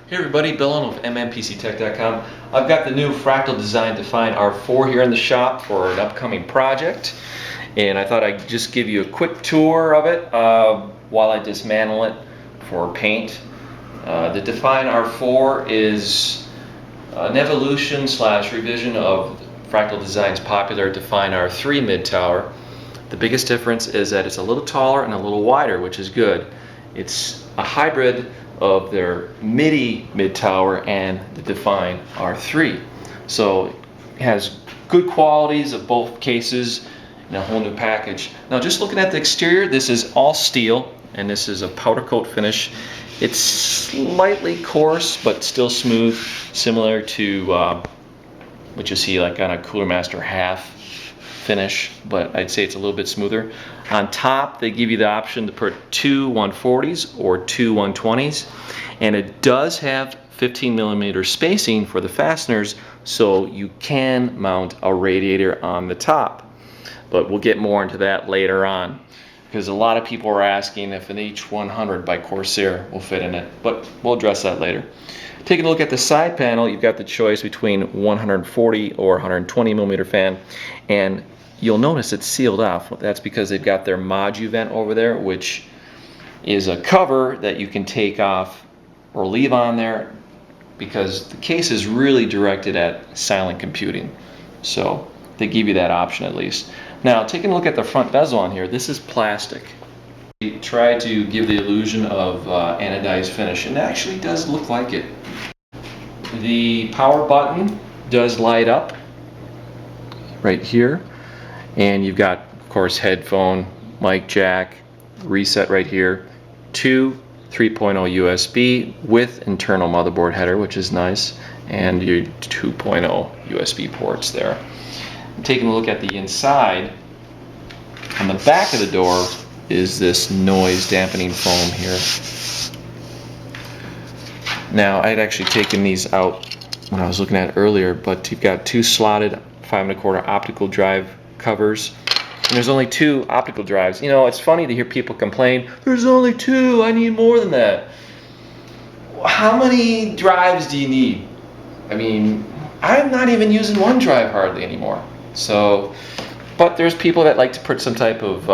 Hey everybody, Bill on with MMPCTech.com. I've got the new Fractal Design Define R4 here in the shop for an upcoming project, and I thought I'd just give you a quick tour of it while I dismantle it for paint. The Define R4 is an evolution / revision of Fractal Design's popular Define R3 mid-tower. The biggest difference is that it's a little taller and a little wider, which is good. It's a hybrid of their MIDI mid-tower and the Define R3. So it has good qualities of both cases in a whole new package. Now just looking at the exterior, this is all steel and this is a powder coat finish. It's slightly coarse but still smooth, similar to what you see like on a Cooler Master half finish, but I'd say it's a little bit smoother. On top, they give you the option to put two 140s or two 120s, and it does have 15mm spacing for the fasteners, so you can mount a radiator on the top. But we'll get more into that later on, because a lot of people are asking if an H100 by Corsair will fit in it, but we'll address that later. Taking a look at the side panel, you've got the choice between 140 or 120mm fan, and you'll notice it's sealed off. That's because they've got their Modu vent over there, which is a cover that you can take off or leave on there, because the case is really directed at silent computing. So they give you that option at least. Now, taking a look at the front bezel on here, this is plastic. We try to give the illusion of anodized finish, and it actually does look like it. The power button does light up right here. And you've got, of course, headphone, mic jack, reset right here, two 3.0 USB with internal motherboard header, which is nice, and your 2.0 USB ports there. Taking a look at the inside, on the back of the door is this noise dampening foam here. Now, I had actually taken these out when I was looking at it earlier, but you've got two slotted 5 1/4 optical drive covers, and there's only two optical drives. You know, it's funny to hear people complain, there's only two, I need more than that. How many drives do you need? I mean, I'm not even using one drive hardly anymore. So, but there's people that like to put some type of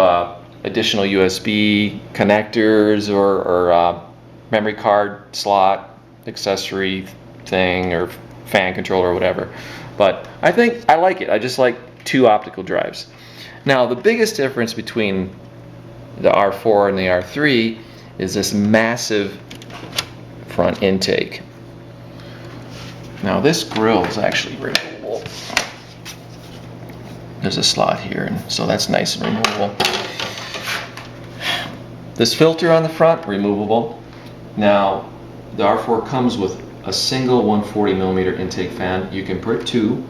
additional USB connectors or memory card slot accessory thing or fan controller or whatever. But I think I like it. I just like two optical drives. Now, the biggest difference between the R4 and the R3 is this massive front intake. Now, this grill is actually removable. There's a slot here, and so that's nice and removable. This filter on the front, removable. Now, the R4 comes with a single 140mm intake fan. You can put two,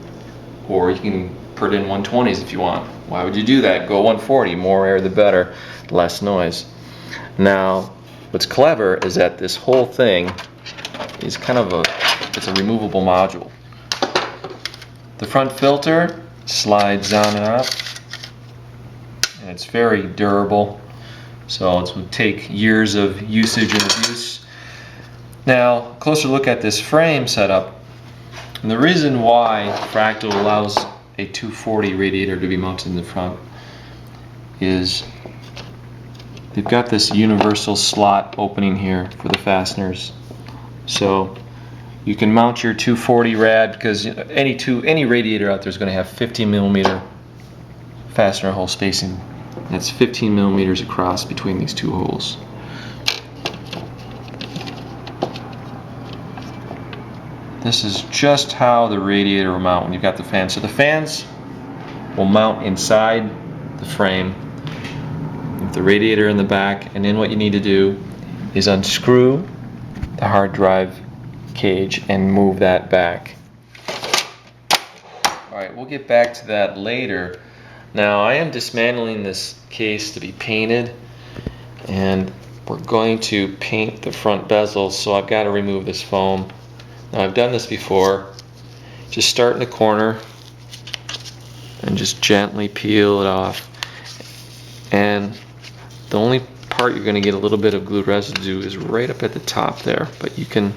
or you can put in 120s if you want. Why would you do that? Go 140, more air the better, less noise. Now, what's clever is that this whole thing is kind of it's a removable module. The front filter slides on and up, and it's very durable, so it would take years of usage and abuse. Now, closer look at this frame setup, and the reason why Fractal allows a 240 radiator to be mounted in the front is they've got this universal slot opening here for the fasteners. So you can mount your 240 rad, because any radiator out there is going to have 15mm fastener hole spacing. That's 15mm across between these two holes. This is just how the radiator will mount when you've got the fan. So the fans will mount inside the frame with the radiator in the back, and then what you need to do is unscrew the hard drive cage and move that back. Alright, we'll get back to that later. Now, I am dismantling this case to be painted, and we're going to paint the front bezels, so I've got to remove this foam. Now, I've done this before. Just start in the corner and just gently peel it off. And the only part you're going to get a little bit of glue residue is right up at the top there, but you can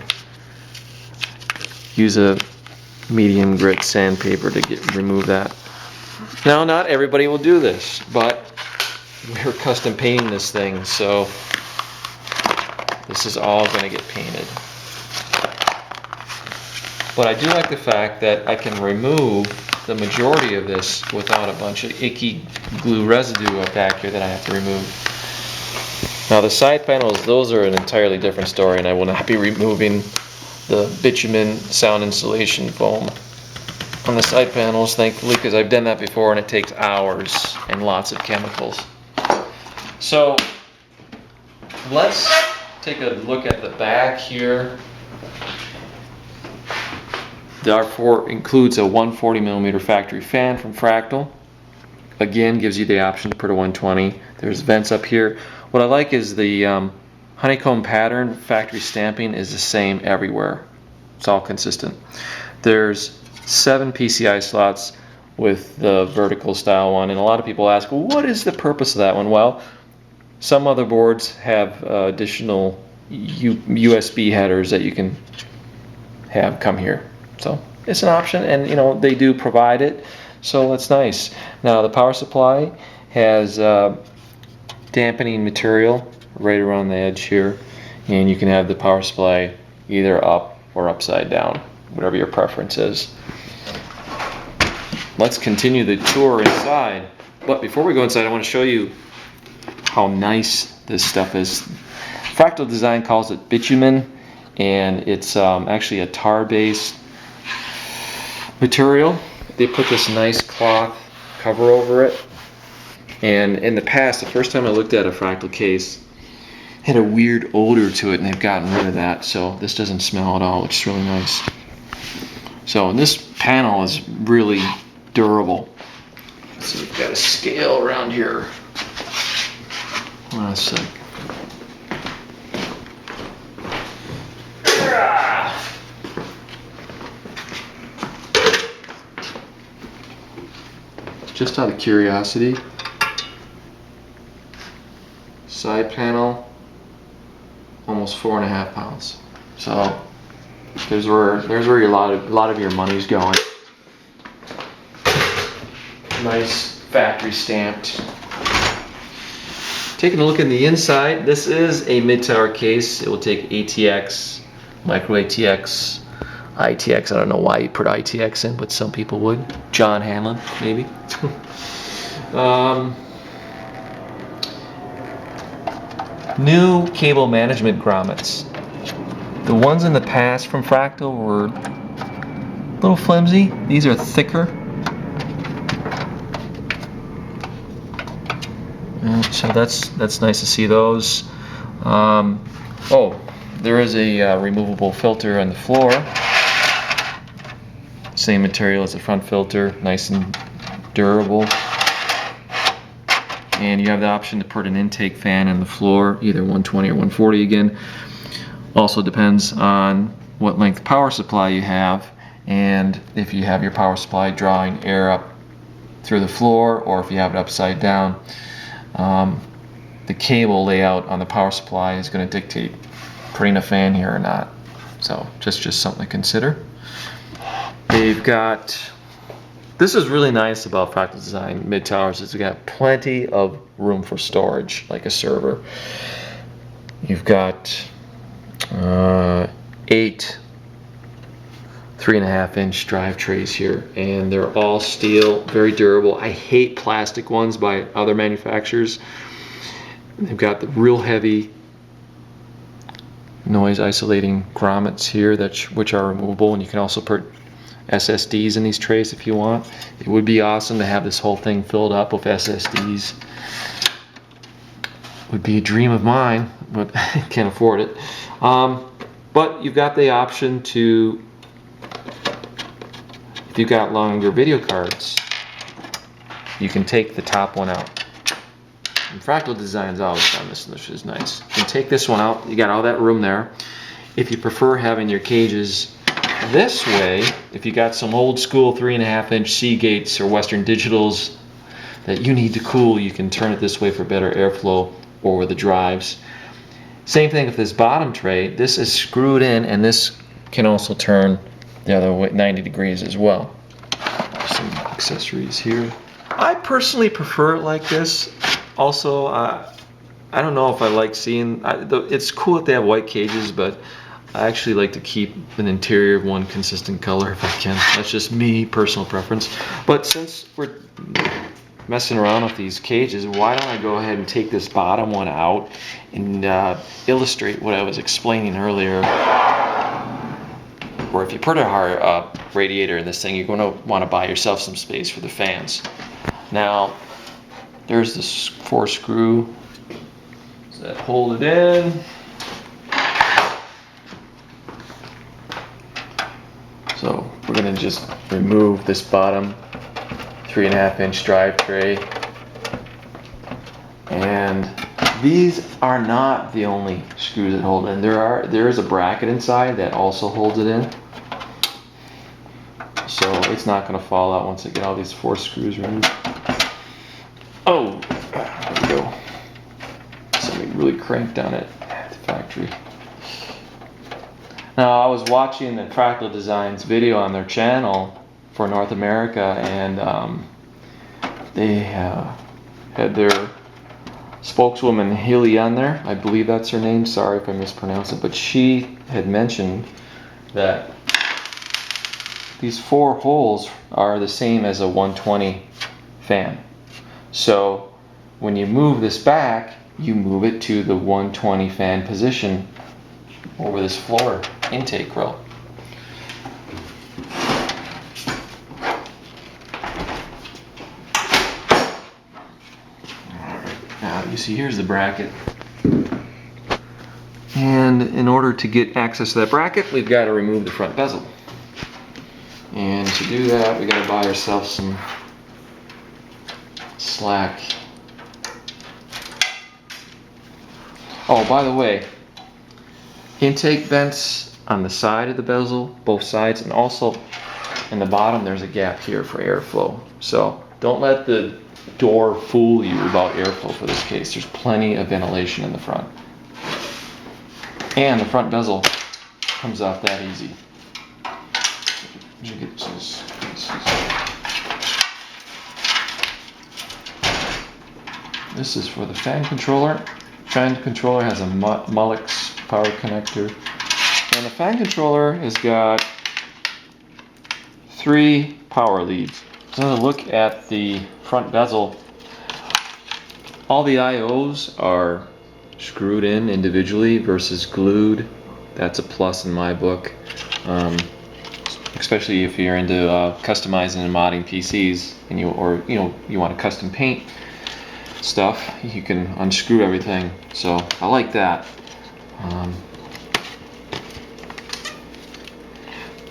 use a medium grit sandpaper to remove that. Now, not everybody will do this, but we're custom painting this thing, so this is all going to get painted. But I do like the fact that I can remove the majority of this without a bunch of icky glue residue up back here that I have to remove. Now the side panels, those are an entirely different story, and I will not be removing the bitumen sound insulation foam on the side panels, thankfully, because I've done that before and it takes hours and lots of chemicals. So let's take a look at the back here. The R4 includes a 140mm factory fan from Fractal. Again, gives you the option to put a 120. There's vents up here. What I like is the honeycomb pattern factory stamping is the same everywhere. It's all consistent. There's 7 PCI slots with the vertical style one, and a lot of people ask, well, what is the purpose of that one? Well, some motherboards have additional USB headers that you can have come here. So it's an option, and you know they do provide it, so that's nice. Now the power supply has dampening material right around the edge here, and you can have the power supply either up or upside down, whatever your preference is. Let's continue the tour inside, but before we go inside I want to show you how nice this stuff is. Fractal Design calls it bitumen, and it's actually a tar-based material. They put this nice cloth cover over it, and in the past, the first time I looked at a Fractal case, it had a weird odor to it, and they've gotten rid of that, so this doesn't smell at all, which is really nice. So this panel is really durable. So we've got a scale around here. Hold on a sec. Just out of curiosity, side panel, almost 4.5 pounds. So there's where a lot of your money's going. Nice factory stamped. Taking a look in the inside, this is a mid-tower case. It will take ATX, micro ATX, ITX. I don't know why you put ITX in, but some people would. John Hanlon, maybe. New cable management grommets. The ones in the past from Fractal were a little flimsy. These are thicker. So that's nice to see those. Oh, there is a removable filter on the floor. Same material as the front filter, nice and durable. And you have the option to put an intake fan in the floor, either 120 or 140 again. Also depends on what length power supply you have, and if you have your power supply drawing air up through the floor, or if you have it upside down. The cable layout on the power supply is going to dictate putting a fan here or not. So just something to consider. They've got, this is really nice about Fractal Design mid-towers, is you've got plenty of room for storage, like a server. You've got 8 3.5-inch drive trays here, and they're all steel, very durable. I hate plastic ones by other manufacturers. They've got the real heavy noise isolating grommets here, which are removable, and you can also put SSDs in these trays if you want. It would be awesome to have this whole thing filled up with SSDs. Would be a dream of mine, but I can't afford it. But you've got the option to, if you've got longer video cards, you can take the top one out. And Fractal Design's always done this, which is nice. You can take this one out, you got all that room there. If you prefer having your cages this way, if you got some old school 3.5-inch Seagates or Western Digitals that you need to cool, you can turn it this way for better airflow over the drives. Same thing with this bottom tray. This is screwed in, and this can also turn the other way, 90 degrees as well. Some accessories here. I personally prefer it like this. Also, I don't know if I like seeing, it's cool that they have white cages, but I actually like to keep an interior of one consistent color if I can. That's just me, personal preference. But since we're messing around with these cages, why don't I go ahead and take this bottom one out and illustrate what I was explaining earlier. Where if you put a radiator in this thing, you're going to want to buy yourself some space for the fans. Now, there's this 4-screw that hold it in. So we're going to just remove this bottom 3.5-inch drive tray. And these are not the only screws that hold it in. There is a bracket inside that also holds it in. So it's not going to fall out once I get all these 4 screws removed. Oh, there we go. Somebody really cranked on it at the factory. Now, I was watching the Fractal Designs video on their channel for North America, and they had their spokeswoman Haley on there. I believe that's her name. Sorry if I mispronounced it, but she had mentioned that these 4 holes are the same as a 120 fan. So when you move this back, you move it to the 120 fan position over this floor intake grill. Now you see here's the bracket. And in order to get access to that bracket, we've got to remove the front bezel. And to do that, we got to buy ourselves some slack. Oh, by the way, intake vents on the side of the bezel, both sides, and also in the bottom there's a gap here for airflow. So don't let the door fool you about airflow for this case. There's plenty of ventilation in the front. And the front bezel comes off that easy. This is for the fan controller. Fan controller has a Mullix power connector. And the fan controller has got 3 power leads. So I'm going to look at the front bezel. All the IOs are screwed in individually versus glued. That's a plus in my book. Especially if you're into customizing and modding PCs, and you want to custom paint stuff, you can unscrew everything. So I like that.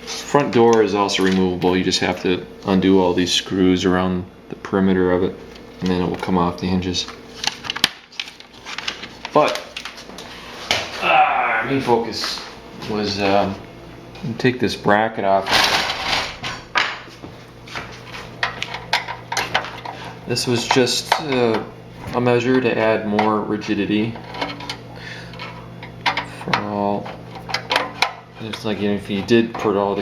Front door is also removable. You just have to undo all these screws around the perimeter of it, and then it will come off the hinges. But our main focus was take this bracket off. This was just a measure to add more rigidity for all. It's like, if you did put all the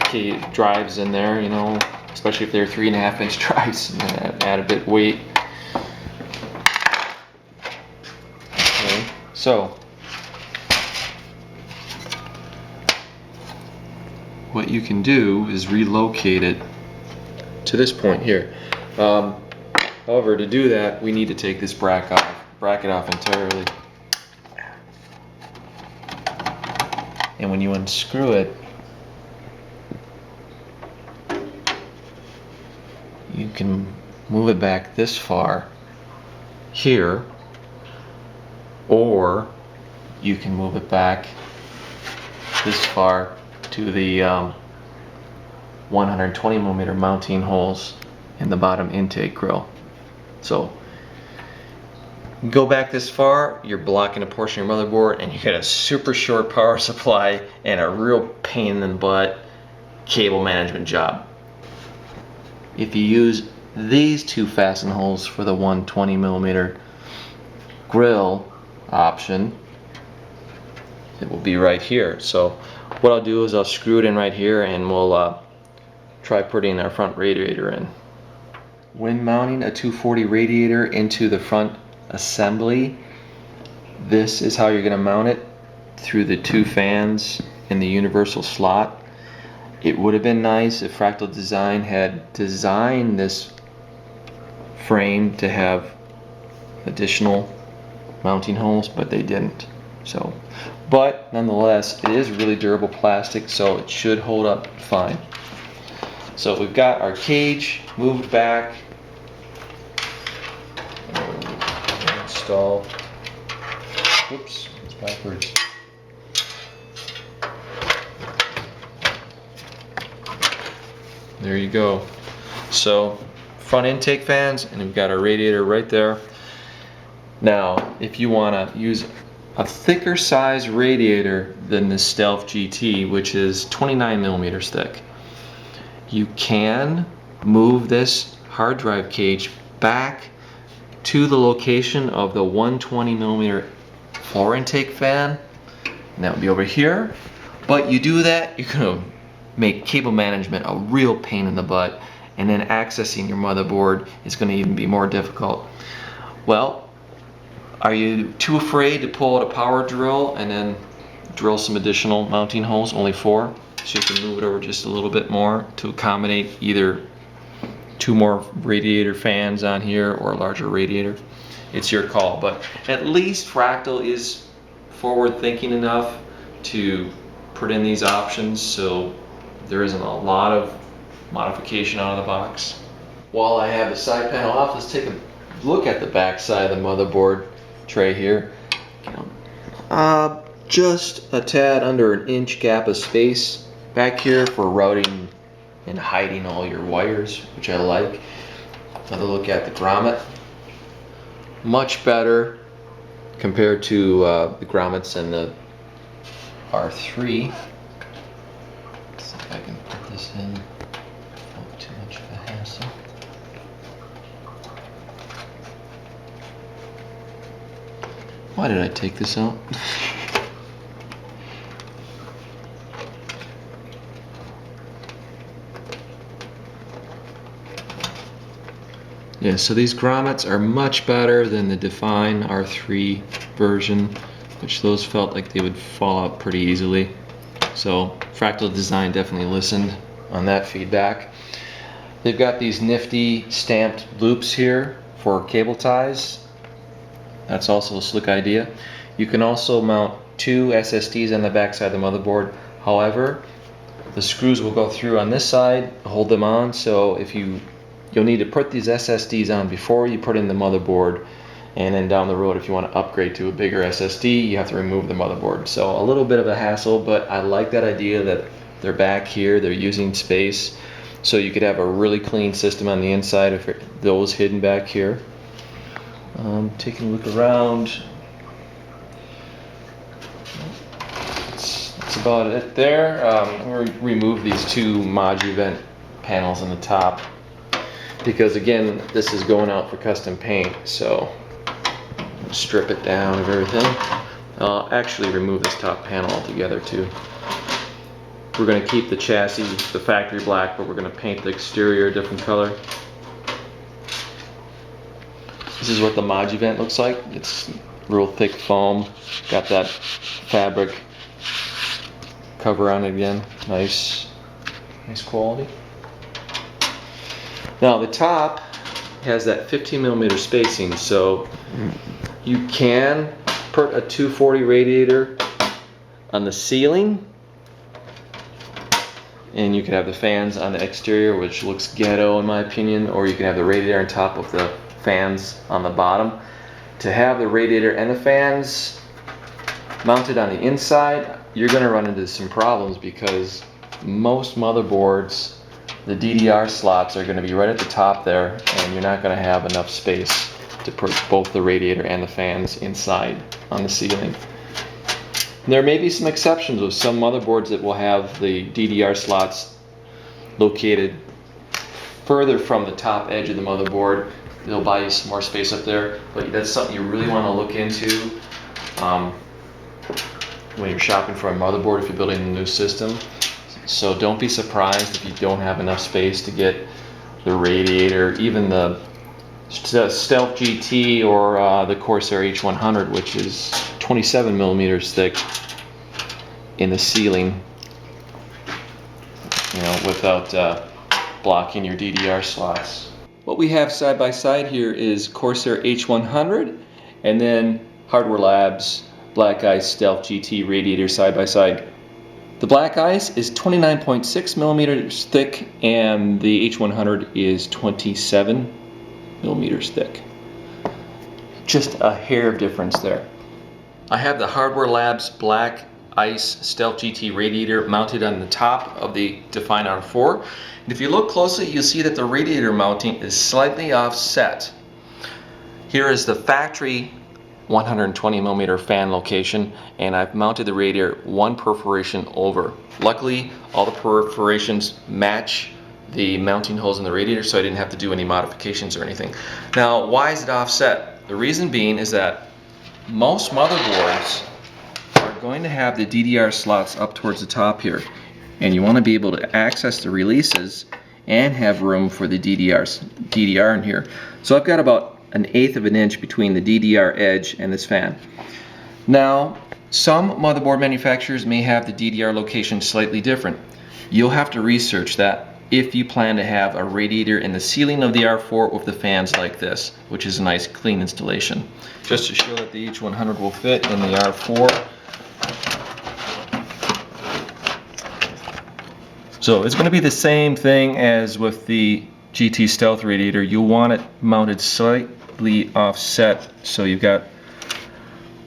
drives in there, especially if they're 3.5-inch drives, add a bit weight. Okay, so what you can do is relocate it to this point here. However, to do that, we need to take this bracket off entirely. And when you unscrew it, you can move it back this far here, or you can move it back this far to the 120mm mounting holes in the bottom intake grill. So go back this far, you're blocking a portion of your motherboard, and you get a super short power supply and a real pain in the butt cable management job. If you use these 2 fasten holes for the 120mm grill option, it will be right here. So what I'll do is I'll screw it in right here, and we'll try putting our front radiator in. When mounting a 240 radiator into the front assembly, this is how you're going to mount it, through the two fans in the universal slot. It would have been nice if Fractal Design had designed this frame to have additional mounting holes, but they didn't. So, but nonetheless, it is really durable plastic, so it should hold up fine. So we've got our cage moved back. Install. Whoops, it's backwards. There you go. So front intake fans, and we've got our radiator right there. Now, if you want to use a thicker size radiator than the Stealth GT, which is 29 millimeters thick, you can move this hard drive cage back to the location of the 120 millimeter floor intake fan, and that would be over here. But you do that, you're going to make cable management a real pain in the butt, and then accessing your motherboard is going to even be more difficult. Well, are you too afraid to pull out a power drill and then drill some additional mounting holes, only 4, so you can move it over just a little bit more to accommodate either 2 more radiator fans on here or a larger radiator? It's your call, but at least Fractal is forward thinking enough to put in these options so there isn't a lot of modification out of the box. While I have the side panel off, let's take a look at the back side of the motherboard tray here. Just a tad under an inch gap of space back here for routing and hiding all your wires, which I like. Another look at the grommet. Much better compared to the grommets in the R3. Let's see if I can put this in. Not too much of a hassle. Why did I take this out? Yeah, so these grommets are much better than the Define R3 version, which those felt like they would fall out pretty easily. So Fractal Design definitely listened on that feedback. They've got these nifty stamped loops here for cable ties. That's also a slick idea. You can also mount 2 SSDs on the back side of the motherboard. However, the screws will go through on this side, hold them on, so if you'll need to put these SSDs on before you put in the motherboard, and then down the road if you want to upgrade to a bigger SSD, you have to remove the motherboard. So a little bit of a hassle, but I like that idea that they're back here, they're using space, so you could have a really clean system on the inside if those hidden back here. Taking a look around, that's about it there. We'll remove these 2 Modu vent panels on the top, because again, this is going out for custom paint, so strip it down of everything. I'll actually remove this top panel altogether too. We're going to keep the chassis the factory black, but we're going to paint the exterior a different color. This is what the Modu vent looks like. It's real thick foam, got that fabric cover on it again. Nice quality. Now the top has that 15 millimeter spacing, so you can put a 240 radiator on the ceiling, and you can have the fans on the exterior, which looks ghetto in my opinion, or you can have the radiator on top of the fans on the bottom. To have the radiator and the fans mounted on the inside, you're going to run into some problems, because most motherboards, the DDR slots are going to be right at the top there, and you're not going to have enough space to put both the radiator and the fans inside on the ceiling. There may be some exceptions with some motherboards that will have the DDR slots located further from the top edge of the motherboard. They'll buy you some more space up there, but that's something you really want to look into when you're shopping for a motherboard if you're building a new system. So don't be surprised if you don't have enough space to get the radiator, even the Stealth GT or the Corsair H100, which is 27 millimeters thick in the ceiling, without blocking your DDR slots. What we have side by side here is Corsair H100 and then Hardware Labs Black Ice Stealth GT radiator side by side. The Black Ice is 29.6 millimeters thick and the H100 is 27 millimeters thick. Just a hair of difference there. I have the Hardware Labs Black Ice Stealth GT radiator mounted on the top of the Define R4. And if you look closely, you'll see that the radiator mounting is slightly offset. Here is the factory 120 millimeter fan location, and I've mounted the radiator one perforation over. Luckily, all the perforations match the mounting holes in the radiator, so I didn't have to do any modifications or anything. Now, why is it offset? The reason being is that most motherboards are going to have the DDR slots up towards the top here, and you want to be able to access the releases and have room for the DDR in here. So I've got about 1/8 of an inch between the DDR edge and this fan. Now, some motherboard manufacturers may have the DDR location slightly different. You'll have to research that if you plan to have a radiator in the ceiling of the R4 with the fans like this, which is a nice clean installation. Just to show that the H100 will fit in the R4. So it's going to be the same thing as with the GT Stealth radiator. You'll want it mounted slightly offset so you've got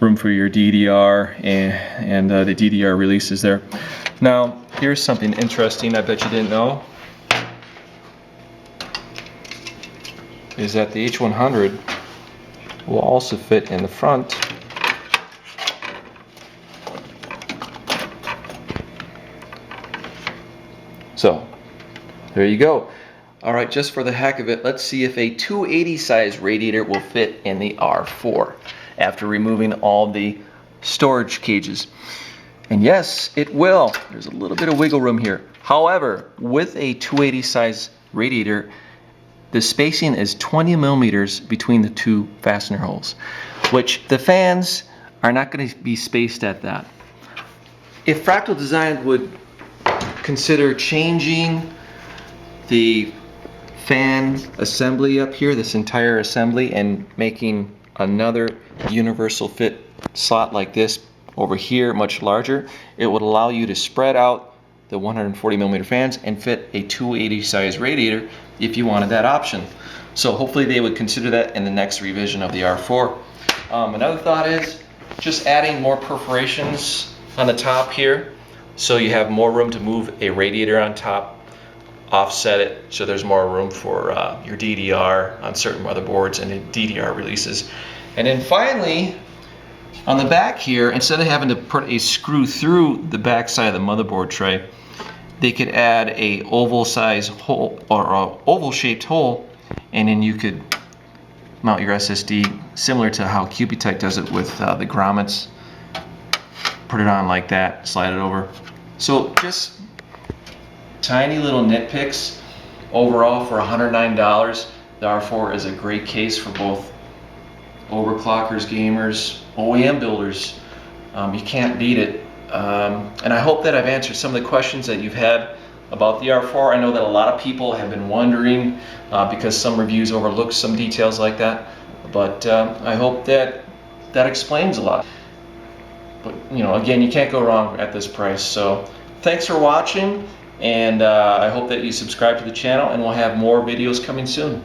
room for your DDR and the DDR releases there. Now, here's something interesting I bet you didn't know, is that the H100 will also fit in the front. So, there you go. Alright, just for the heck of it, let's see if a 280 size radiator will fit in the R4 after removing all the storage cages. And yes, it will. There's a little bit of wiggle room here. However, with a 280 size radiator, the spacing is 20 millimeters between the two fastener holes, which the fans are not going to be spaced at that. If Fractal Design would consider changing the fan assembly up here, this entire assembly, and making another universal fit slot like this over here, much larger, it would allow you to spread out the 140 millimeter fans and fit a 280 size radiator if you wanted that option. So hopefully they would consider that in the next revision of the R4. Another thought is just adding more perforations on the top here so you have more room to move a radiator on top, offset it so there's more room for your DDR on certain motherboards and the DDR releases. And then finally, on the back here, instead of having to put a screw through the back side of the motherboard tray, they could add a oval size hole or a oval shaped hole, and then you could mount your SSD similar to how Cubitech does it with the grommets. Put it on like that, slide it over. So just tiny little nitpicks. Overall, for $109, the R4 is a great case for both overclockers, gamers, OEM builders. You can't beat it. And I hope that I've answered some of the questions that you've had about the R4. I know that a lot of people have been wondering because some reviews overlook some details like that. But I hope that that explains a lot. But again, you can't go wrong at this price. So thanks for watching, and I hope that you subscribe to the channel, and we'll have more videos coming soon.